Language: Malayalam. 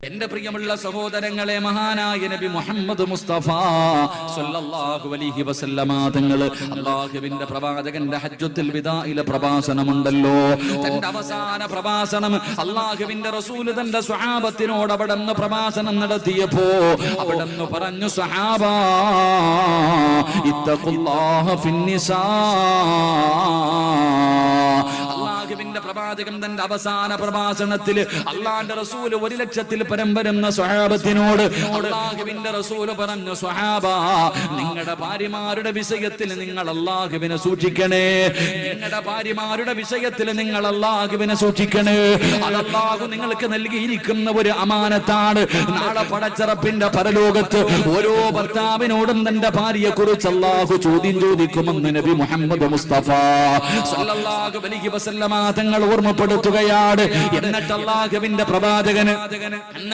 എന്റെ പ്രിയമുള്ള സഹോദരങ്ങളെ, മഹാനായ നബി മുഹമ്മദ് മുസ്തഫ സ്വല്ലല്ലാഹു അലൈഹി വസല്ലമ തങ്ങൾ അല്ലാഹുവിന്റെ പ്രവാചകന്റെ ഹജ്ജത്തുൽ വിദാഇലെ പ്രഭാഷണമുണ്ടല്ലോ, തന്റെ അവസാന പ്രഭാഷണം അല്ലാഹുവിന്റെ റസൂൽ തന്റെ സ്വഹാബത്തിനോട് അവിടുന്ന് പ്രഭാഷണം നടത്തിയപ്പോ അവിടുന്ന് പറഞ്ഞു, സ്വഹാബാ ഇത്തഖുല്ലാഹ ഫിന്നിസാ. അല്ലാഹുവിന്റെ പ്രവാചകൻ തന്റെ അവസാന പ്രഭാഷണത്തിൽ അല്ലാഹുവിന്റെ റസൂൽ 1,00,000-ൽ പരം വരുന്ന സ്വഹാബത്തിനോട് അല്ലാഹുവിന്റെ റസൂൽ പറഞ്ഞു, സ്വഹാബ, നിങ്ങളുടെ ഭാര്യമാരുടെ വിഷയത്തിൽ നിങ്ങൾ അല്ലാഹുവിനെ സൂക്ഷിക്കണേ. നിങ്ങളുടെ ഭാര്യമാരുടെ വിഷയത്തിൽ നിങ്ങൾ അല്ലാഹുവിനെ സൂക്ഷിക്കണേ. അത് അല്ലാഹു നിങ്ങൾക്ക് നൽകിയിരിക്കുന്ന ഒരു അമാനത്താണ്. നാളെ പടച്ചറപ്പിന്റെ പരലോകത്ത് ഓരോ ഭർത്താവിനോടും തന്റെ ഭാര്യയെ കുറിച്ച് അല്ലാഹു ചോദ്യം ചോദിക്കുമെന്ന് നബി മുഹമ്മദ് മുസ്തഫ സ്വല്ലല്ലാഹു അലൈഹി വസല്ലമ തങ്ങൾ ഓർമ്മപ്പെടുത്തുകയാണ്. എന്നിട്ട് അല്ലാഹുവിന്റെ പ്രവാചകന്